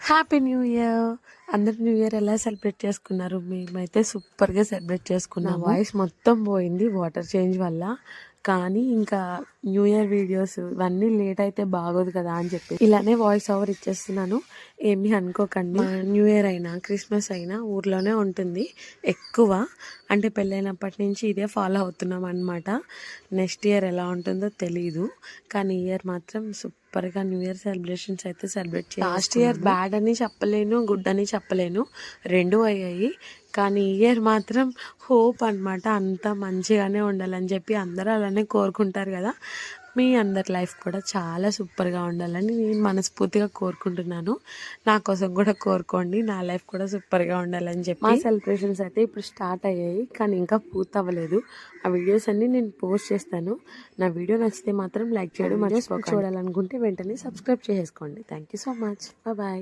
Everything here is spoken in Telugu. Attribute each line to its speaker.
Speaker 1: Happy new year. అందరు న్యూ ఇయర్ ఎలా సెలబ్రేట్ చేసుకున్నారు? మేమైతే సూపర్గా సెలబ్రేట్ చేసుకున్నాం. వాయిస్ మొత్తం పోయింది వాటర్ చేంజ్ వల్ల. కానీ ఇంకా న్యూ ఇయర్ వీడియోస్ ఇవన్నీ లేట్ అయితే బాగోదు కదా అని చెప్పి ఇలానే వాయిస్ ఓవర్ ఇచ్చేస్తున్నాను. ఏమీ అనుకోకండి. న్యూ ఇయర్ అయినా క్రిస్మస్ అయినా ఊర్లోనే ఉంటుంది ఎక్కువ. అంటే పెళ్ళైనప్పటి నుంచి ఇదే ఫాలో అవుతున్నాం అనమాట. నెక్స్ట్ ఇయర్ ఎలా ఉంటుందో తెలీదు, కానీ ఇయర్ మాత్రం సూపర్గా న్యూ ఇయర్ సెలబ్రేషన్స్ అయితే సెలబ్రేట్ చేయాలి. లాస్ట్ ఇయర్ బ్యాడ్ అని చెప్పలేను, గుడ్ అని చెప్పలేను, రెండు అయ్యాయి. కానీ ఈ ఇయర్ మాత్రం హోప్ అనమాట, అంతా మంచిగానే ఉండాలని చెప్పి అందరూ అలానే కోరుకుంటారు కదా. మీ అందరి లైఫ్ కూడా చాలా సూపర్గా ఉండాలని నేను మనస్ఫూర్తిగా కోరుకుంటున్నాను. నా కోసం కూడా కోరుకోండి, నా లైఫ్ కూడా సూపర్గా ఉండాలని చెప్పి. మా సెలబ్రేషన్స్ అయితే ఇప్పుడు స్టార్ట్ అయ్యాయి, కానీ ఇంకా పూర్తి అవ్వలేదు. ఆ వీడియోస్ అన్నీ నేను పోస్ట్ చేస్తాను. నా వీడియో నచ్చితే మాత్రం లైక్ చేయడం మర్చిపోకండి. చూడాలనుకుంటే వెంటనే సబ్స్క్రైబ్ చేసుకోండి. Thank you so much. Bye.